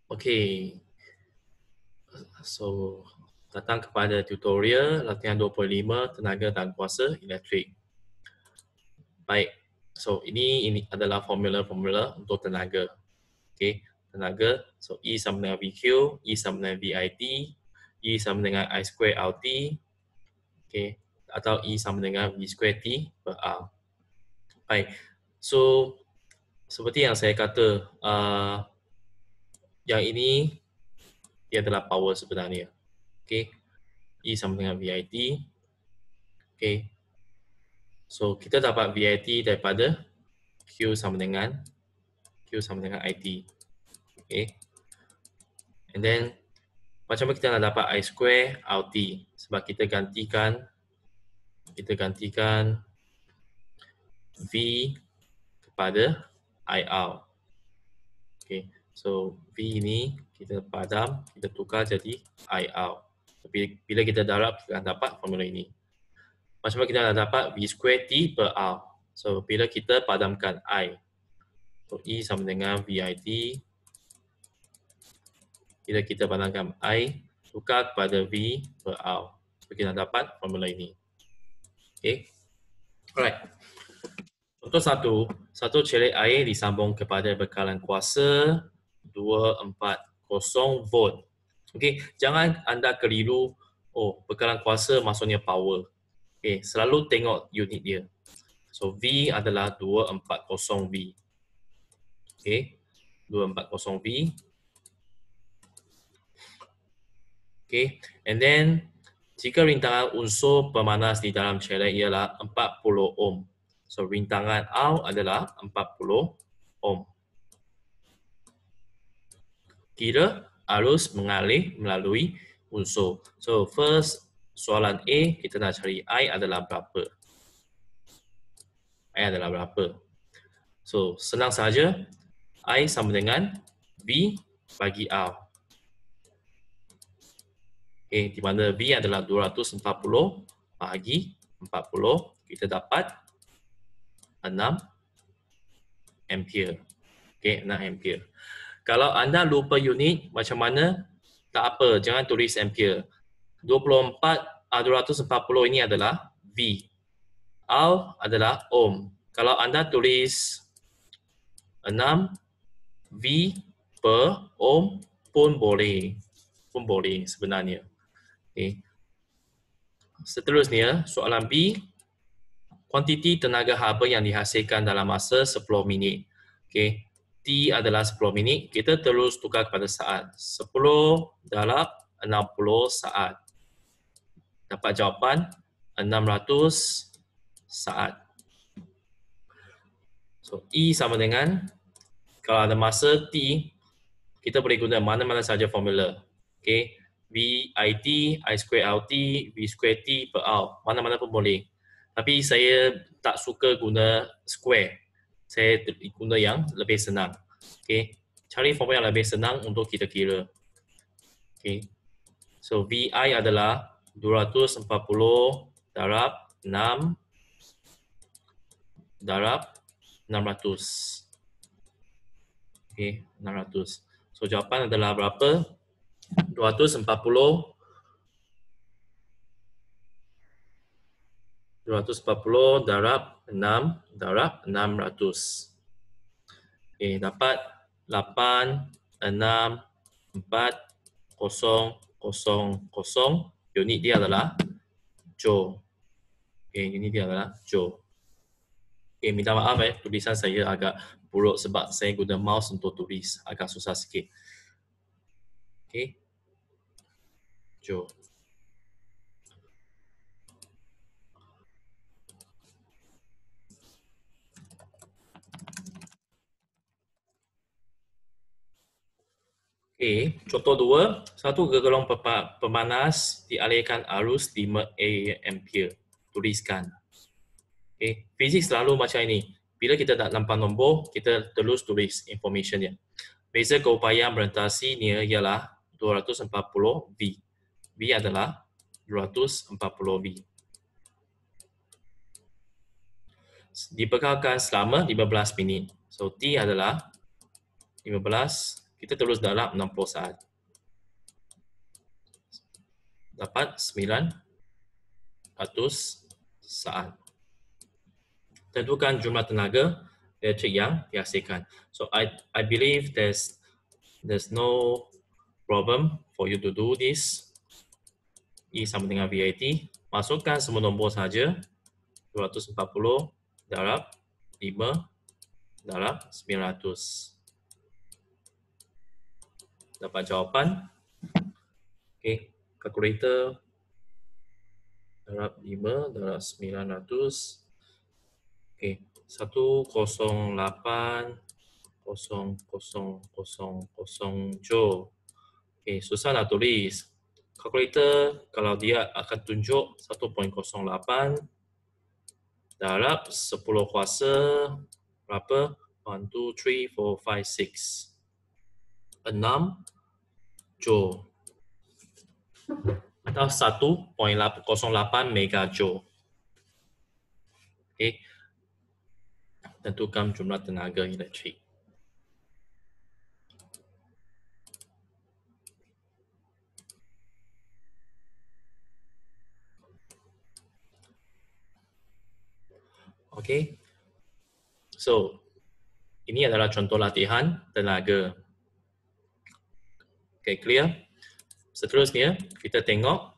Okey. So, datang kepada tutorial latihan 25 tenaga dan kuasa elektrik. Baik. So, ini adalah formula-formula untuk tenaga. Okey, tenaga. So, E sama dengan VQ, E sama dengan VIT, E sama dengan I square RT, okey, atau E sama dengan V square T per R. Baik. So, seperti yang saya kata, yang ini dia adalah power sebenarnya. Okey. E sama dengan VIT. Okey. So, kita dapat VIT daripada Q sama dengan IT. Okay. And then, macam mana kita nak dapat I square RT? Sebab kita gantikan V kepada IR. Okay. So, V ini kita padam, kita tukar jadi IR. Bila kita darab, kita akan dapat formula ini. Macam mana kita nak dapat V square T per R? So, bila kita padamkan I. So, E sama dengan VIT. Bila kita padamkan I, tukar kepada V per R. So, kita dapat formula ini. Okay. Alright. Contoh satu celik air disambung kepada bekalan kuasa 240 volt. Okay. Jangan anda keliru, bekalan kuasa maksudnya power. Okay. Selalu tengok unit dia. So, V adalah 240 V. Okay. 240 V. Okay. And then, jika rintangan unsur pemanas di dalam celik ialah 40 ohm. So, rintangan R adalah 40 ohm. Kira arus mengalir melalui unsur. So, first soalan A, kita nak cari I adalah berapa. I adalah berapa. So, senang saja. I sama dengan V bagi R. Okay, di mana V adalah 240 bagi 40, kita dapat 6 ampere. Okay, 6 ampere. Kalau anda lupa unit, macam mana? Tak apa, jangan tulis ampere. 240 ini adalah V. R adalah ohm. Kalau anda tulis 6 V per ohm pun boleh. Sebenarnya. Okay. Seterusnya, soalan B. Kuantiti tenaga haba yang dihasilkan dalam masa 10 minit. Okay. T adalah 10 minit. Kita terus tukar kepada saat. 10 darab 60 saat. Dapat jawapan 600 saat. So, E sama dengan, kalau ada masa T, kita boleh guna mana-mana saja formula. Okay. VIT, I square RT, V square T per R. Mana-mana pun boleh. Tapi saya tak suka guna square. Saya guna yang lebih senang. Okay. Cari formula yang lebih senang untuk kita kira. Okay. So, VI adalah 240 darab 6 darab 600. Okay, 600. So, jawapan adalah berapa? 240 darab 6 darab 600. Okay, dapat 864,000. Unit dia adalah joule. Okay, unit dia adalah joule. Okay, minta maaf tulisan saya agak buruk sebab saya guna mouse untuk tulis. Agak susah sikit. Okay. Joule. Okay, contoh 2. Satu gegelong pemanas dialirkan arus 5 ampere. Tuliskan. Okay, fizik selalu macam ini. Bila kita tak nampak nombor, kita terus tulis informationnya. Beza keupayaan berentasi ni ialah 240 V. V adalah 240 V. Dibekalkan selama 15 minit. So, T adalah 15 kita tulis dalam 60 saat. Dapat 900 saat. Tentukan jumlah tenaga elektrik yang dihasilkan. So I believe there's no problem for you to do this. E sama dengan VAT. Masukkan semua nombor saja. 240 darab 5 darab 900. Dapat jawapan. Okey, kalkulator darab 5 darab 900. Okey, 108,000 joule. Okey, susah nak tulis. Kalkulator kalau dia akan tunjuk 1.08 darab 10 kuasa berapa? 1, 2, 3, 4, 5, 6. 6 joule. Atau 1.08 megajoule. Okey. Tentukan jumlah tenaga elektrik. Okey. So, ini adalah contoh latihan tenaga. Okey, clear? Seterusnya, kita tengok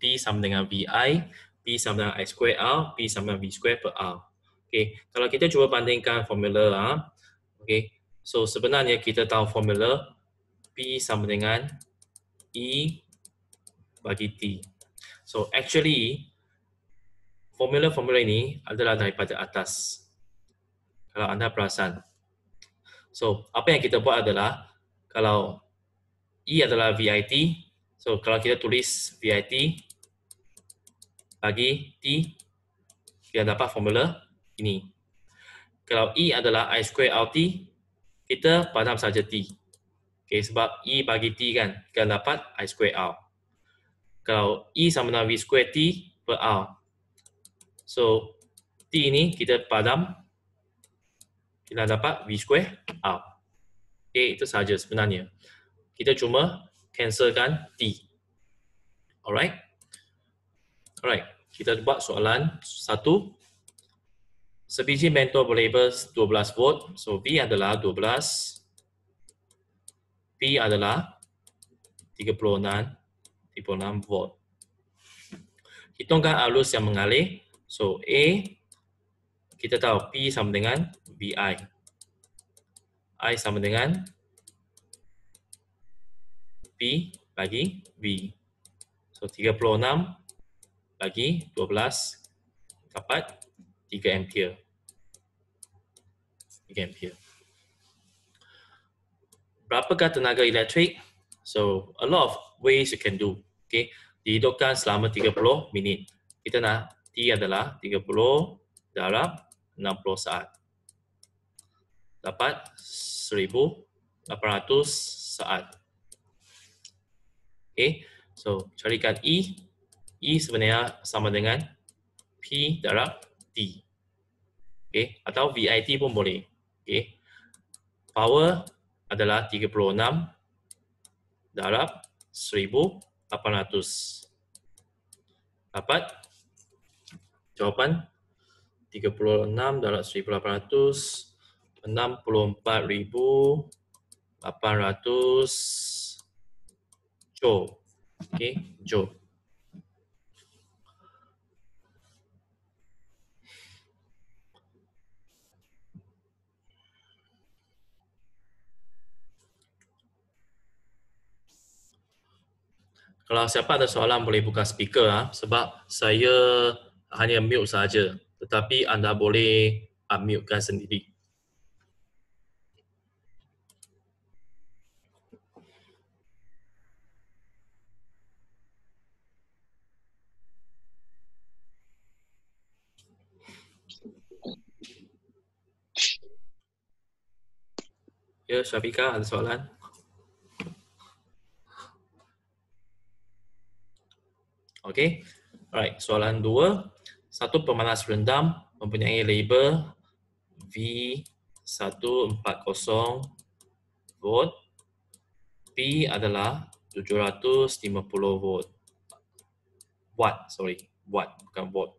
P sama dengan VI, P sama dengan I square R, P sama dengan V square per R. Okey, kalau kita cuba bandingkan formula, okey. So, sebenarnya kita tahu formula P sama dengan E bagi T. So, actually, formula-formula ini adalah daripada atas. Kalau anda perasan. So, apa yang kita buat adalah, kalau E adalah VIT, so kalau kita tulis VIT bagi T, kita dapat formula ini. Kalau E adalah I square RT, kita padam saja T. Okay, sebab E bagi T kan, kita dapat I square R. Kalau E sama dengan V square T per R. So, T ini kita padam, kita dapat V square R. Okay, itu sahaja sebenarnya. Kita cuma cancelkan T. Alright? Alright, kita buat soalan 1. Sebiji mentor berlabel 12 volt. So, V adalah 12. P adalah 36 volt. Hitungkan arus yang mengalir. So, A, kita tahu P sama dengan VI. I sama dengan P bagi V. So, 36 bagi 12 dapat 3 ampere. 3 ampere. Berapakah tenaga elektrik? So, a lot of ways you can do. Okay. Dihidupkan selama 30 minit. Kita nak T adalah 30 darab 60 saat. Dapat 1800 saat. Okay. So, carikan E. E sebenarnya sama dengan P darab T. Okay. Atau VIT pun boleh. Okay. Power adalah 36 darab 1800. Dapat jawapan 36 darab 1800, 64,800 joule. Okay, joule. Kalau siapa ada soalan boleh buka speaker sebab saya hanya mute saja, tetapi anda boleh unmute-kan sendiri. Ya, Syafika ada soalan? Okey. Alright, soalan 2. Satu pemanas rendam mempunyai label V140 volt. P adalah 750 volt. Watt, watt bukan volt.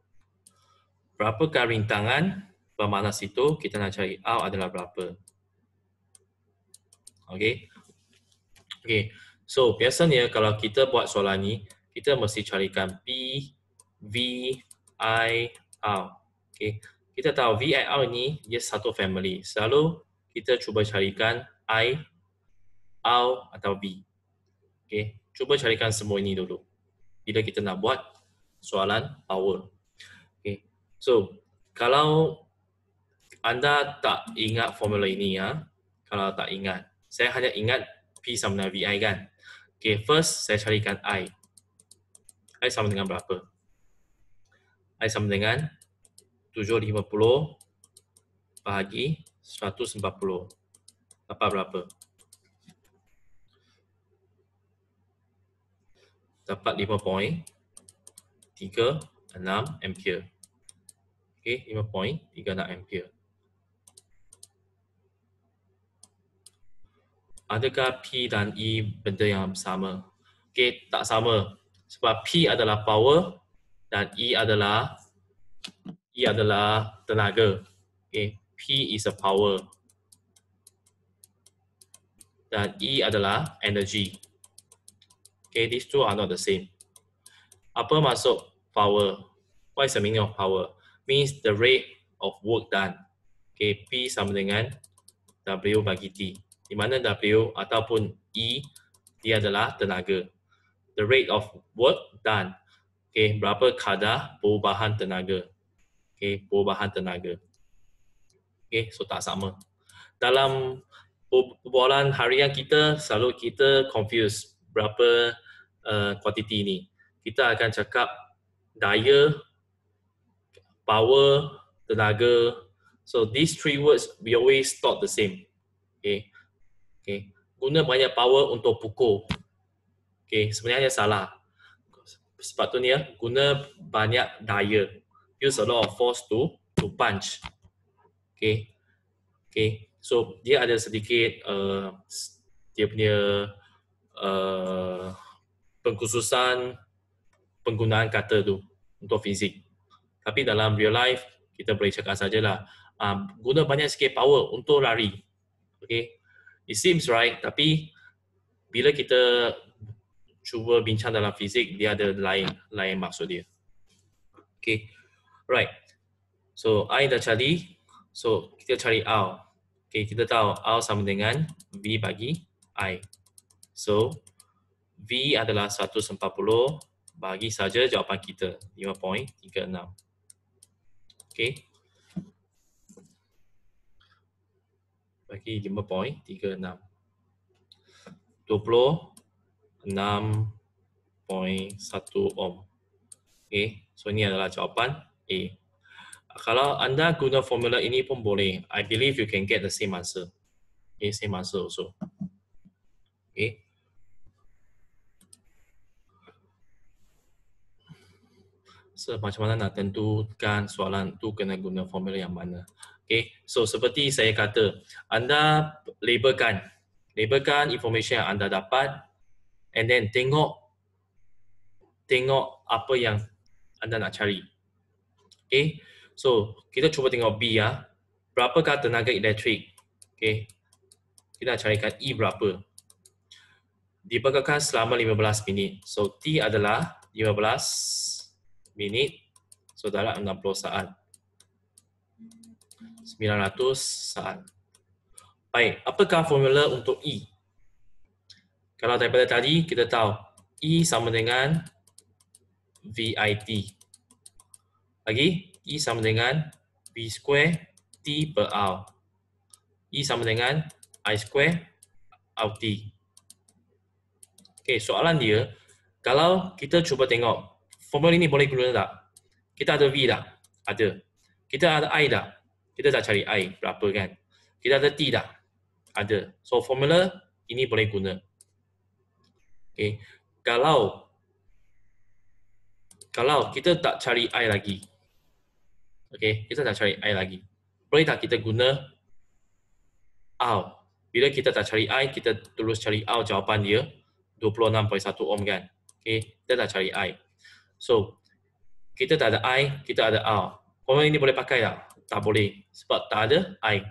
Berapakah rintangan pemanas itu? Kita nak cari R adalah berapa. Okay. Okay. So, biasanya kalau kita buat soalan ni, kita mesti carikan P, V, I, R. Okay. Kita tahu V, I, R ni dia satu family. Selalu kita cuba carikan I, R atau V. Okay. Cuba carikan semua ini dulu. Bila kita nak buat soalan power. Okay. So, kalau anda tak ingat formula ini ya, kalau tak ingat, saya hanya ingat P sama dengan VI kan. Okay, first saya carikan I. I sama dengan berapa? I sama dengan 750 bahagi 140. Dapat berapa? Dapat 5.36 ampere. Okay, 5.36 ampere. Adakah P dan E benda yang sama? Okay, tak sama. Sebab P adalah power dan E adalah tenaga. Okay, P is a power dan E adalah energy. Okay, these two are not the same. Apa maksud power? What is the meaning of power? Means the rate of work done. Okay, P sama dengan W bagi T. Di mana W ataupun E dia adalah tenaga. The rate of work done. Okay, berapa kadar perubahan tenaga. Okay, perubahan tenaga. Okay, so tak sama. Dalam perbualan harian kita, selalu kita confuse berapa quantity ni. Kita akan cakap daya, power, tenaga. So these three words we always thought the same. Okay. Okay. Guna banyak power untuk pukul. Okay, sebenarnya salah. Sepatutnya guna banyak daya. Use a lot of force to punch. Okay. Okay. So dia ada sedikit dia punya pengkhususan penggunaan kata tu untuk fizik. Tapi dalam real life kita boleh cakap sajalah guna banyak sikit power untuk lari. Okay. It seems right, tapi bila kita cuba bincang dalam fizik, dia ada lain maksud dia. Okay, right. So I dah cari, so kita cari R. Okay, kita tahu R sama dengan V bagi I. So V adalah 140 bagi saja jawapan kita 5.36. Okay. Bagi 5.36. 26.1 ohm. Okay, so ini adalah jawapan A. Kalau anda guna formula ini pun boleh. I believe you can get the same answer. Okay, same answer also. Okay. So, macam mana nak tentukan soalan tu kena guna formula yang mana? Okay, so seperti saya kata, anda labelkan information yang anda dapat, and then tengok apa yang anda nak cari. Okay, so kita cuba tengok B ya. Berapakah tenaga elektrik? Okay, kita nak carikan E berapa. Dibekalkan selama 15 minit. So T adalah 15 minit. So dalam 60 saat. 900 saat. Baik, apakah formula untuk E? Kalau daripada tadi kita tahu E sama dengan VIT. Lagi, E sama dengan V square T per R. E sama dengan I square RT. Okay, soalan dia, kalau kita cuba tengok, formula ini boleh guna tak? Kita ada V tak? Ada. Kita ada I tak? Kita dah cari I berapa kan? Kita ada T tak? Ada. So formula ini boleh guna. Okay. Kalau kita tak cari I lagi. Okay, kita tak cari I lagi. Boleh tak kita guna R? Bila kita tak cari I, kita terus cari out jawapan dia 26.1 ohm kan. Okay, kita tak cari I. So, kita tak ada I, kita ada R. Formula ini boleh pakai tak? Tak boleh, sebab tak ada I.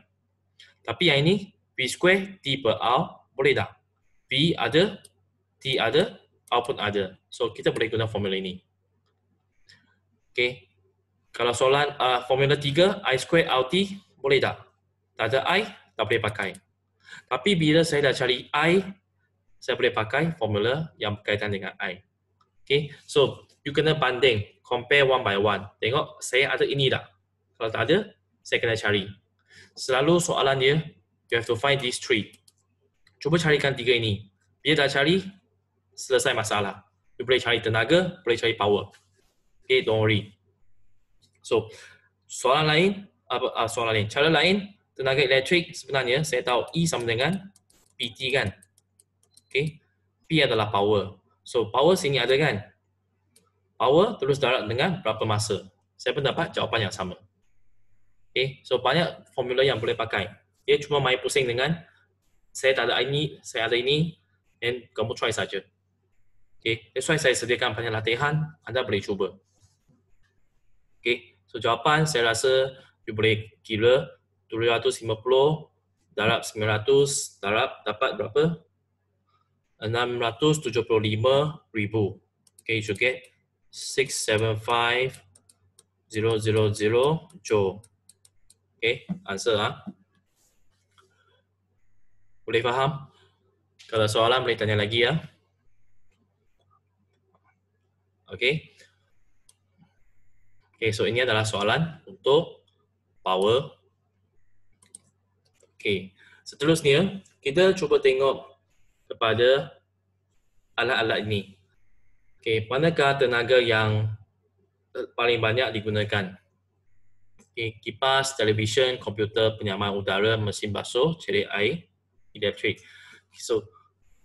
Tapi yang ini, V square T per R, boleh tak? V ada, T ada, R pun ada. So, kita boleh guna formula ini. Okay. Kalau soalan formula 3, I square RT, boleh tak? Tak ada I, tak boleh pakai. Tapi bila saya dah cari I, saya boleh pakai formula yang berkaitan dengan I. Okay, so you kena banding, compare one by one. Tengok saya ada ini tak? Kalau tak ada, saya kena cari. Selalu soalan dia, you have to find these three. Cuba carikan tiga ini. Bila dah cari, selesai masalah. You boleh cari tenaga, boleh cari power. Okay, don't worry. So, soalan lain, cara lain, tenaga elektrik sebenarnya saya tahu E sama dengan PT kan. Okay, P adalah power. So, power sini ada kan? Power terus darab dengan berapa masa. Saya pun dapat jawapan yang sama. Okay, so banyak formula yang boleh pakai. Dia cuma main pusing dengan saya tak ada ini, saya ada ini, dan kamu try saja. Okay, that's why saya sediakan banyak latihan, anda boleh cuba. Okay, so jawapan saya rasa you boleh kira 750 darab 900 darab dapat berapa? 675,000. Okay, you should get 675,000 joule. Okay, answer Boleh faham? Kalau soalan boleh tanya lagi ya. Okay. Okay, so ini adalah soalan untuk power. Okay, seterusnya kita cuba tengok kepada alat-alat ini. Okay, manakah tenaga yang paling banyak digunakan? Okay, kipas, televisyen, komputer, penyaman udara, mesin basuh, celik air, elektrik. So,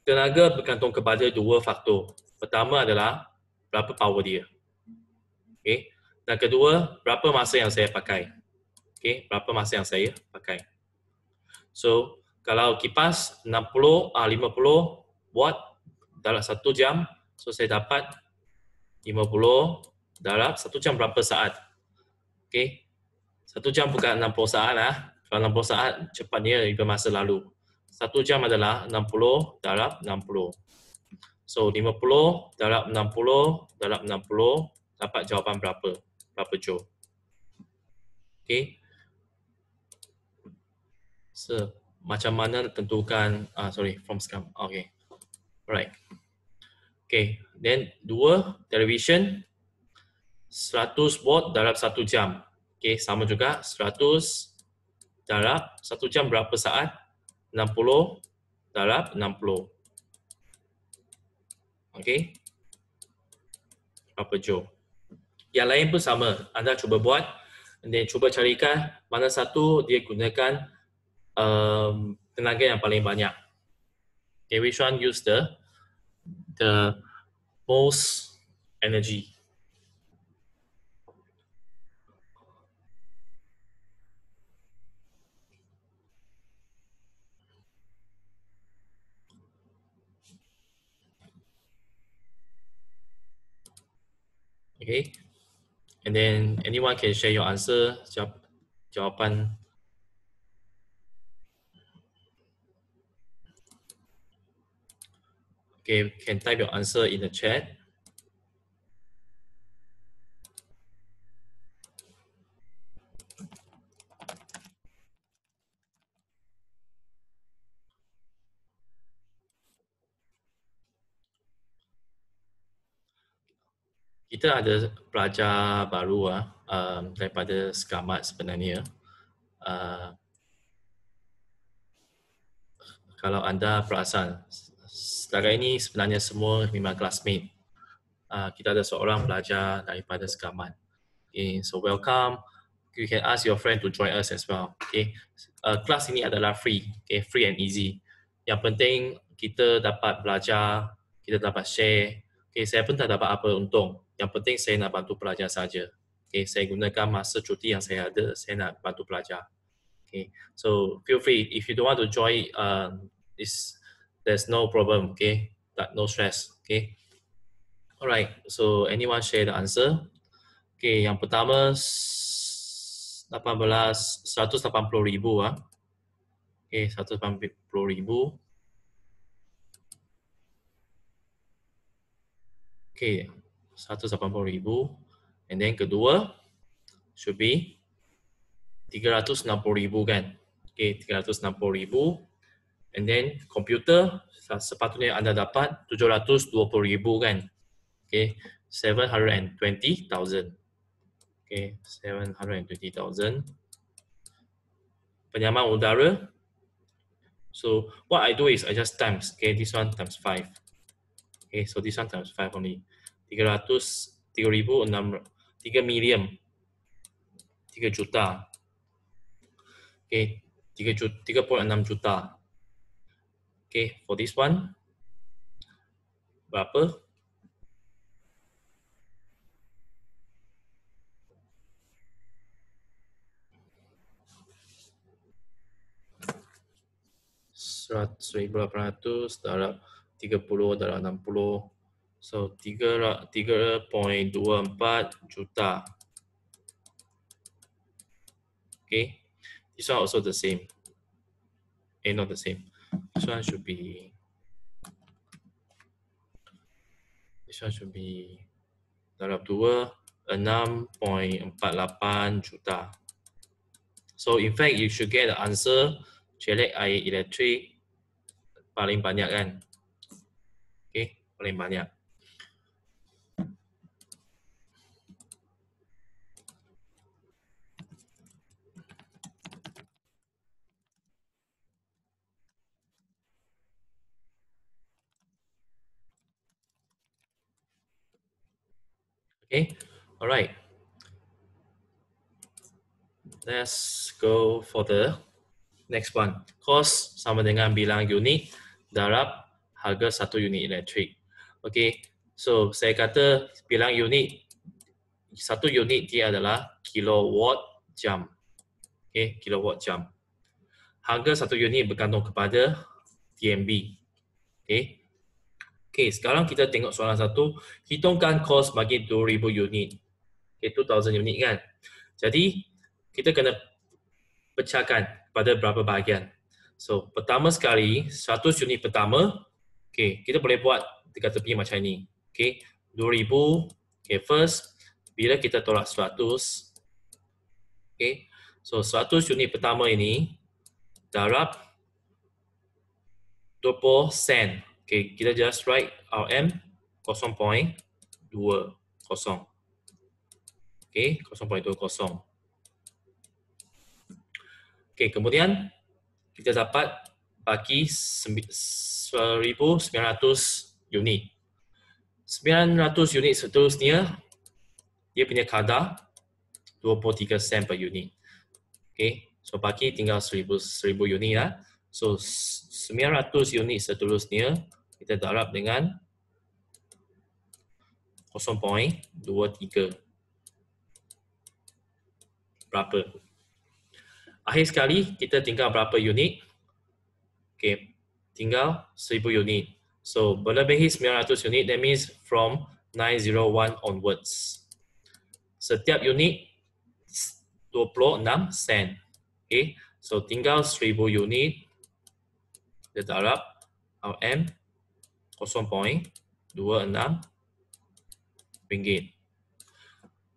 tenaga bergantung kepada dua faktor. Pertama adalah berapa power dia. Okay. Dan kedua, berapa masa yang saya pakai. Okay, berapa masa yang saya pakai. So, kalau kipas 50 watt dalam 1 jam, so saya dapat 50 dalam 1 jam berapa saat? Okay. 1 jam bukan 60 saat Kalau 60 saat cepatnya lebih masa lalu. 1 jam adalah 60 darab 60. So 50 darab 60 darab 60 dapat jawapan berapa? Berapa joule? Okay. So macam mana tentukan from scam. Okay. Alright. Okay. Then 2 television 100 watt darab 1 jam. Okay, sama juga 100 darab 1 jam berapa saat? 60 darab 60. Okay. Berapa joule? Yang lain pun sama. Anda cuba buat dan cuba carikan mana satu dia gunakan tenaga yang paling banyak. Okay, which one use the most energy? Okay, and then anyone can share your answer. Jawapan. Okay, can type your answer in the chat. Kita ada pelajar baru daripada Sekamat sebenarnya. Kalau anda perasan, setakat ini sebenarnya semua memang classmate. Kita ada seorang pelajar daripada Sekamat. Okay, so welcome. You can ask your friend to join us as well. Okay, kelas ini adalah free. Okay, free and easy. Yang penting kita dapat belajar, kita dapat share. Okay, saya pun tak dapat apa untung. Yang penting saya nak bantu pelajar saja. Okay, saya gunakan masa cuti yang saya ada, saya nak bantu pelajar. Okay, so feel free if you don't want to join. There's no problem. Okay, no stress. Okay, alright. So anyone share the answer? Okay, yang pertama 180,000 ah. Okay, 180,000. Okay, 180,000. And then kedua should be 360,000 kan. Okay, 360,000. And then computer sepatutnya anda dapat 720,000 kan. Okay, 720,000. Okay, 720,000. Penyaman udara. So what I do is I just times. Okay, this one times 5. Okay, so this one times 5 only. 3 million. 3 juta. Okay, 3,6 juta. Okay, for this one berapa? $1,800 darab 30 darab 60. So 3.24 juta. Okay, this one also the same. Not the same. This one should be. Darab 2 6.48 juta. So in fact you should get the answer celek air elektrik paling banyak kan. Okay, paling banyak. Okay, alright. Let's go for the next one. Cost sama dengan bilang unit darab harga 1 unit elektrik. Okay, so saya kata bilang unit 1 unit dia adalah kilowatt jam. Okay, kilowatt jam. Harga 1 unit bergantung kepada TMB. Okay. Okay, sekarang kita tengok soalan 1. Hitungkan kos bagi 2,000 unit. Okay, 2,000 unit kan. Jadi, kita kena pecahkan pada berapa bahagian. So, pertama sekali, 100 unit pertama, okay, kita boleh buat dekat tepi macam ni. Okay, 2,000. Okay, first, bila kita tolak 100, okay, so 100 unit pertama ini, darab 20 sen. Okay, kita just write RM 0.20. Okay, 0.20. Okay, kemudian kita dapat bagi 1,900 unit. 900 unit seterusnya, dia punya kadar 23 sen per unit. Okay, so bagi tinggal 1,000 unit lah. So 900 unit seterusnya kita darab dengan 0.23. Berapa? Akhir sekali kita tinggal berapa unit? Okay, tinggal 1,000 unit. So melebihi 900 unit, that means from 901 onwards. Setiap unit 26 sen. Okay, so tinggal 1,000 unit. Kita darab RM 0.26 ringgit.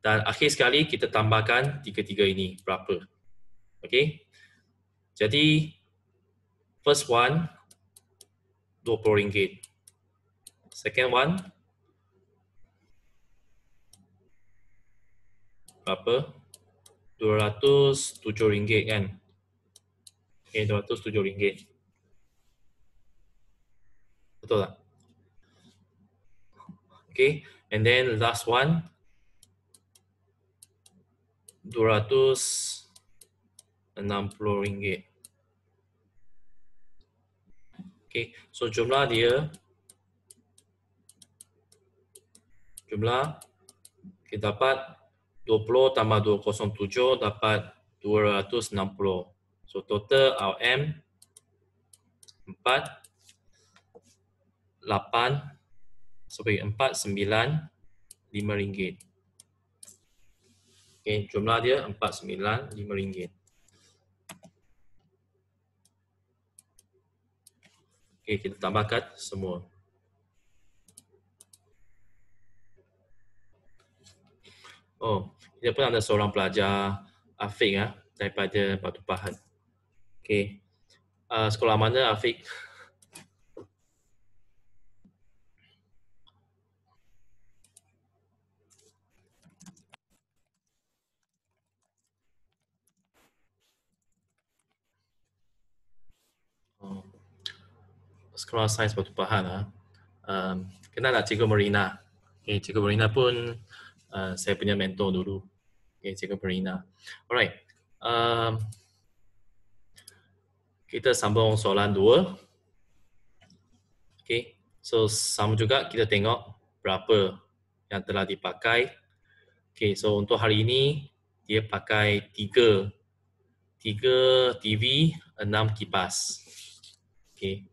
Dan akhir sekali kita tambahkan tiga-tiga ini berapa. Okay. Jadi first one 20 ringgit. Second one berapa? 207 ringgit kan. Okay, 207 ringgit. Betul tak? Okay, and then last one 260 ringgit. Okay, so jumlah dia kita dapat 20 tambah 207 dapat 260. So total RM 49.5 ringgit. Okay, jumlah dia RM495. Okay, kita tambahkan semua. Oh, kita pun ada seorang pelajar Afiq daripada Batu Pahat. Okay. Sekolah mana Afiq? Oh. Sekolah Sains Batu Pahat. Kenal tak Cikgu Marina? Okay, Cikgu Marina pun saya punya mentor dulu. Okay, Cikgu Marina. Alright. Kita sambung soalan 2. Okay. So sama juga kita tengok berapa yang telah dipakai. Okay, so untuk hari ini dia pakai 3 TV, 6 kipas. Okay.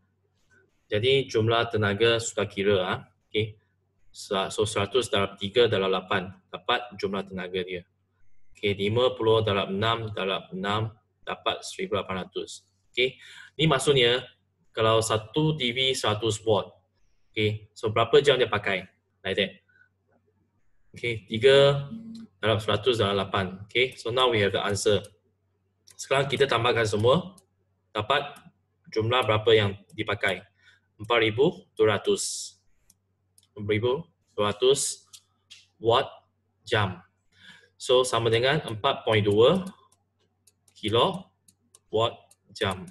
Jadi jumlah tenaga sudah kira. Okay. So 100 darab 3 darab 8 dapat jumlah tenaga dia. Okay, 50 darab 6 darab 6 dapat 1800. Okay. Ini maksudnya kalau satu TV 100 watt. Okay, so berapa jam dia pakai? Like that. Okay, 3 darab 100 darab 8. Okay, so now we have the answer. Sekarang kita tambahkan semua, dapat jumlah berapa yang dipakai. 4,200. 4,200 watt jam. So sama dengan 4.2 kilowatt jam.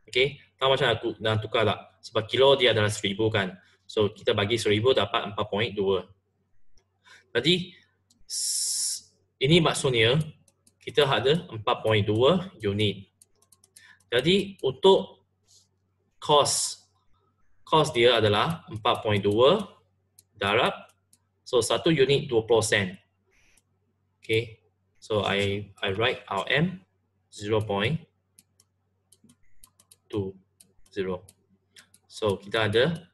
Okay, tahu macam nak tukar tak? Sebab kilo dia adalah 1000 kan. So kita bagi 1000 dapat 4.2. Jadi ini maksudnya kita ada 4.2 unit. Jadi untuk cost dia adalah 4.2 darab, so satu unit 20 sen. Okay, so I write RM 0.20. So kita ada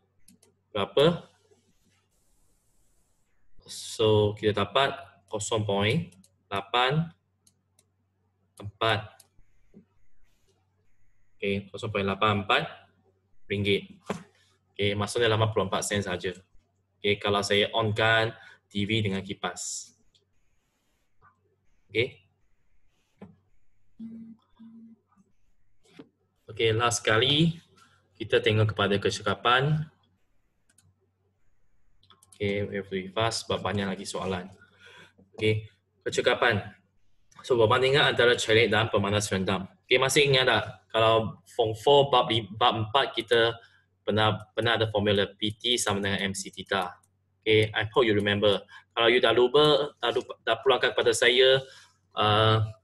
berapa? So kita dapat 0.84. Okay, 0.84 ringgit. Okay, maksudnya 84 sen saja. Okay, kalau saya onkan TV dengan kipas. Okay. Okay, last kali kita tengok kepada kecekapan. Okay, we have to be fast sebab banyak lagi soalan. Okay, kecekapan. So, perbandingan antara celik dan pemanas rendam. Okay, masih ingat tak? Kalau Form 4 bab 4 kita pernah ada formula PT sama dengan MC theta. Okay, I hope you remember. Kalau you dah lupa, dah pulangkan kepada saya,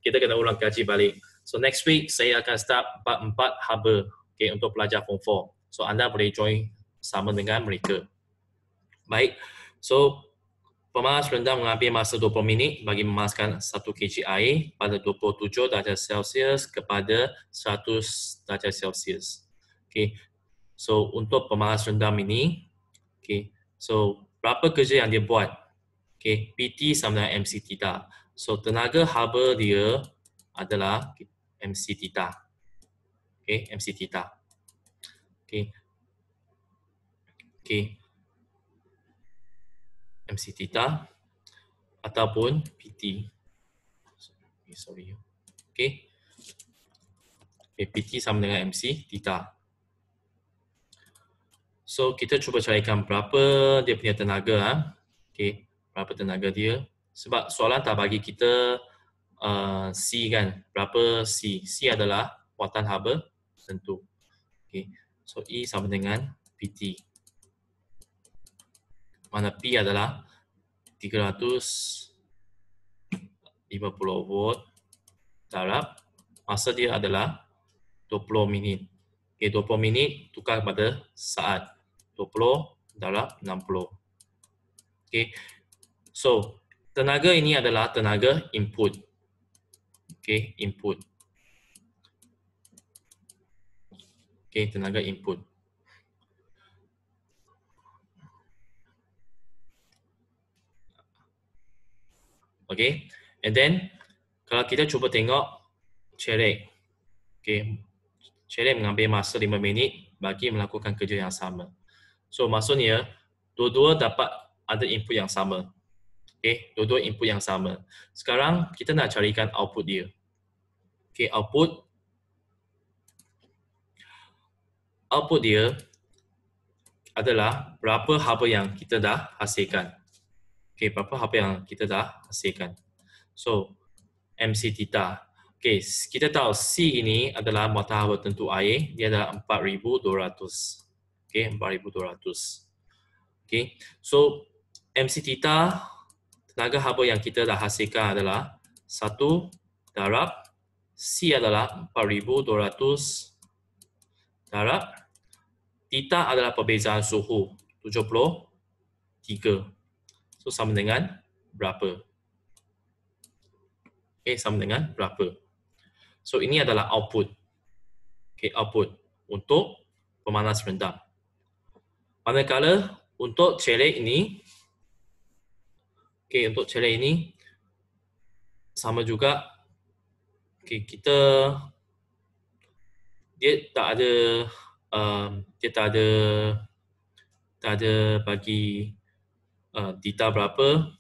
kita kena ulang kaji balik. So next week saya akan start bab 4 haba, okay, untuk pelajar Form 4. So anda boleh join sama dengan mereka. Baik. So pemanas rendam mengambil masa 20 minit bagi memanaskan 1 kg air pada 27 darjah Celsius kepada 100 darjah Celsius. Okay. So untuk pemanas rendam ini, okay, so berapa kerja yang dia buat? Okay, PT sama dengan MC theta. So tenaga haba dia adalah MC theta. Okay, MC theta. Okay. Okay. MC theta ataupun PT. Sorry. Okay. Okay, PT sama dengan MC theta. So kita cuba carikan berapa dia punya tenaga. Okay, berapa tenaga dia. Sebab soalan tak bagi kita C kan. Berapa C? C adalah muatan haba tentu. Okay. So E sama dengan PT. Mana P adalah 350 volt darab masa dia adalah 20 minit. Okay, 20 minit tukar kepada saat. 20 darab 60. Okay. So, tenaga ini adalah tenaga input. Okay, input. Okay, tenaga input. Okay, and then kalau kita cuba tengok Cerek. Okay, Cerek mengambil masa 5 minit bagi melakukan kerja yang sama. So, maksudnya dua-dua dapat ada input yang sama. Okay, dua-dua input yang sama. Sekarang kita nak carikan output dia. Okay, output dia adalah berapa haba yang kita dah hasilkan. Okay, berapa haba yang kita dah hasilkan. So, MC theta. Okay, kita tahu C ini adalah muatan haba tentu air. Dia adalah 4,200. Okay, 4,200. Okay, so MC theta, tenaga haba yang kita dah hasilkan adalah 1 darab C adalah 4,200 darab theta adalah perbezaan suhu 73. So, sama dengan berapa? Okay, sama dengan berapa? So, ini adalah output. Okay, output untuk pemanas rendah. Manakala untuk Cerek ini, okay, untuk Cerek ini sama juga. Okay, dia tak ada bagi theta berapa,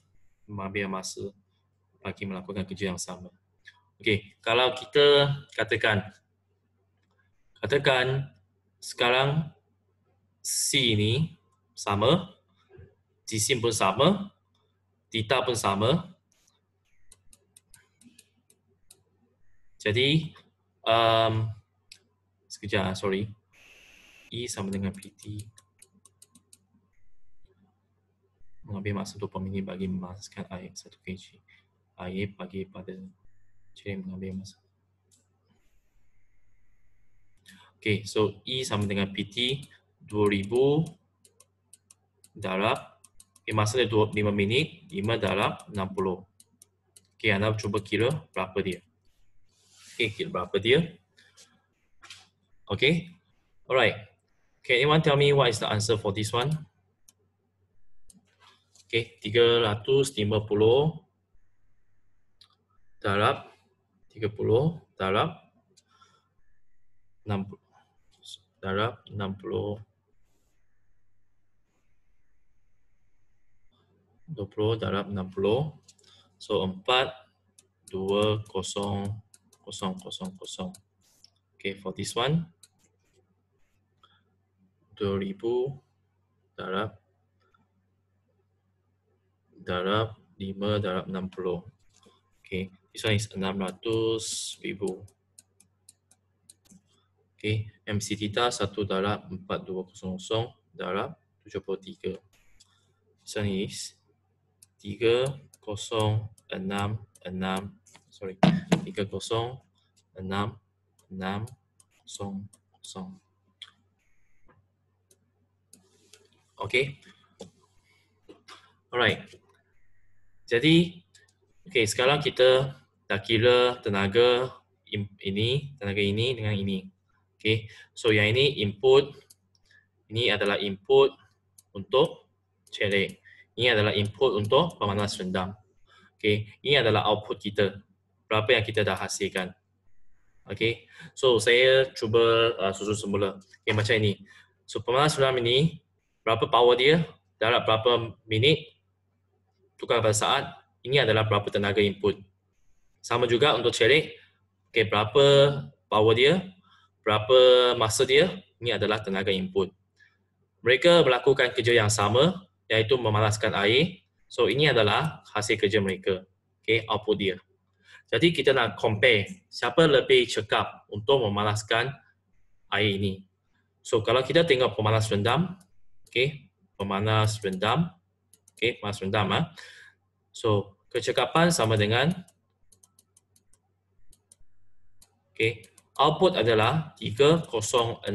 mengambil masa bagi melakukan kerja yang sama. Okey, kalau kita katakan sekarang C ini sama, jisim pun sama, theta pun sama. Jadi sekejap, sorry. E sama dengan PT. Mengambil masa 20 minit bagi memanaskan air 1 kg. Air bagi pada Cerek mengambil masa. Okay, so E sama dengan PT 2000 darab, masa dia 5 minit, 5 darab 60. Okay, anda cuba kira berapa dia. Okay, kira berapa dia. Okay, alright. Can anyone tell me what is the answer for this one? Okay, 350 darab 30 darab 60 darab 60 20 darab 60. So 4 2 0 0 0 0. Okay, for this one 2000 darab 5 darab 60. Okay, this one is 600,000. Okay, MC theta 1 darab 4200 darab 73. This one is 3066, sorry, 306600. Okay, alright. Jadi, okay, sekarang kita dah kira tenaga ini dengan ini. Okay, so yang ini input, ini adalah input untuk Cerek. Ini adalah input untuk pemanas rendah. Okay, ini adalah output kita. Berapa yang kita dah hasilkan. Okay, so saya cuba susun semula. Okay, macam ini. So pemanas rendah ini, berapa power dia, dalam berapa minit, tukar pada saat, ini adalah berapa tenaga input. Sama juga untuk Cerek, okay, berapa power dia, berapa masa dia, ini adalah tenaga input. Mereka melakukan kerja yang sama, iaitu memanaskan air. So, ini adalah hasil kerja mereka. Okay, output dia. Jadi, kita nak compare siapa lebih cekap untuk memanaskan air ini. So, kalau kita tengok pemanas rendam, okay, pemanas rendam. So, kecekapan sama dengan, okay, output adalah 306,600.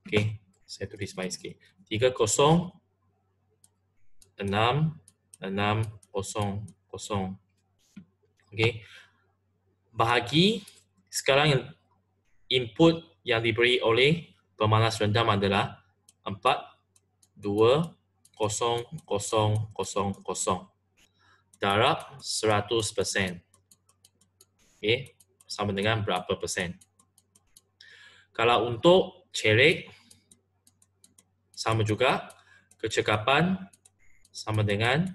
Okay, saya tulis baik sikit. 306,600. Okay, bahagi sekarang yang input yang diberi oleh pemanas rendam adalah 4, 2, 0, 0, 0, 0. Darab 100%. Okay. Sama dengan berapa persen? Kalau untuk celik, sama juga. Kecekapan sama dengan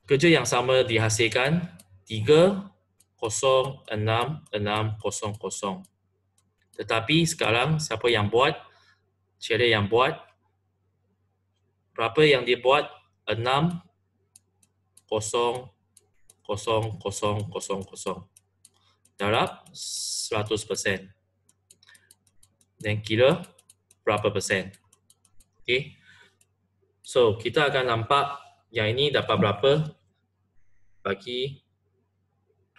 kerja yang sama dihasilkan 3,06,6,0,0. Tetapi sekarang siapa yang buat? Celik yang buat. Berapa yang dia buat? 6,0,0,0,0. Darab 100%. Dan kira berapa persen. Okay. So, kita akan nampak yang ini dapat berapa bagi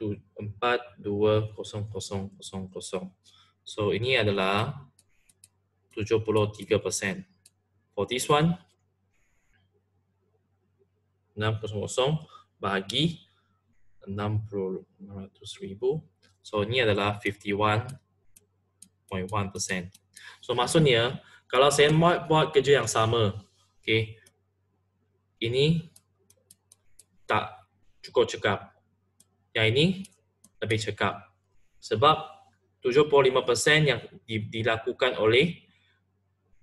4, 2, 0, 0, 0, 0. So, ini adalah 73%. For this one, 600 bahagi 600,000. So, ini adalah 51.1%. So, maksudnya, kalau saya buat kerja yang sama, okay, ini tak cukup cekap. Yang ini lebih cekap. Sebab 75% yang dilakukan oleh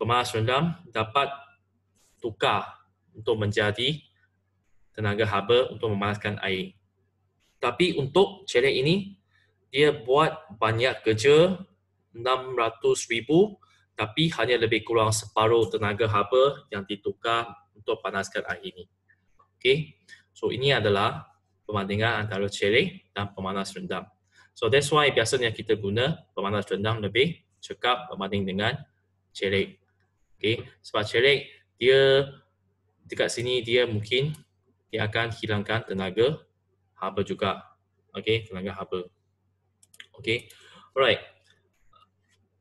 pemanas rendam dapat tukar untuk menjadi tenaga haba untuk memanaskan air. Tapi untuk celik ini, dia buat banyak kerja, 600,000, tapi hanya lebih kurang separuh tenaga haba yang ditukar untuk panaskan air ini. Okay. So, ini adalah perbandingan antara celik dan pemanas rendam. So, that's why biasanya kita guna pemanas rendam lebih cekap berbanding dengan celik. Okay. Sebab celik, dia dekat sini dia mungkin dia akan hilangkan tenaga haba juga. Okay, tenaga haba. Okay, alright.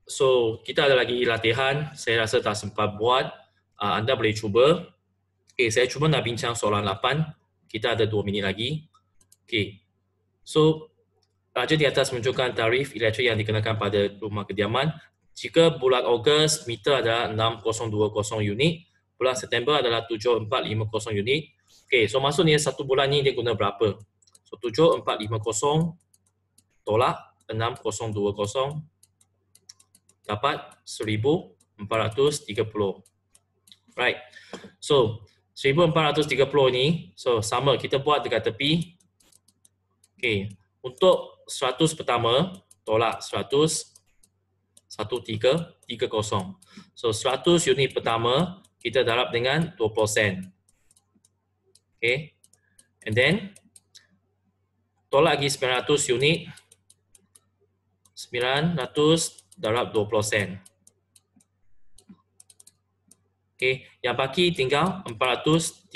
So, kita ada lagi latihan. Saya rasa tak sempat buat. Anda boleh cuba. Okay, saya cuba nak bincang soalan 8. Kita ada 2 minit lagi. Okay. So, raja di atas menunjukkan tarif elektrik yang dikenakan pada rumah kediaman. Jika bulan Ogos, meter adalah 6020 unit. Bulan September adalah 7450 unit. Okay, so maksudnya satu bulan ni dia guna berapa? So, 7450 tolak 6020 dapat 1430. Right. So, 1430 ni, so sama kita buat dekat tepi. Okay. Untuk 100 pertama, tolak 100, 1330. So, 100 unit pertama, kita darab dengan 20 sen. Okay. And then, tolak lagi 900 unit, 900 darab 20 sen. Okay. Yang baki tinggal 430.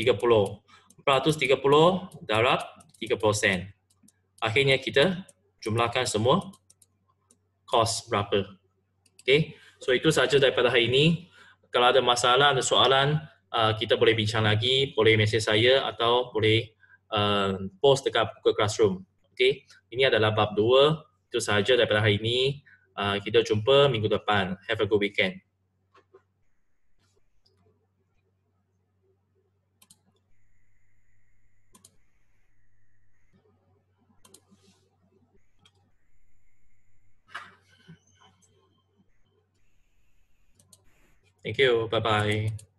430 darab 30 sen. Akhirnya kita jumlahkan semua kos berapa. Okay. So, itu saja daripada hari ini. Kalau ada masalah, ada soalan, kita boleh bincang lagi, boleh mesej saya atau boleh post dekat Google Classroom. Okay. Ini adalah bab 2. Itu sahaja daripada hari ini. Kita jumpa minggu depan. Have a good weekend. Thank you. Bye-bye.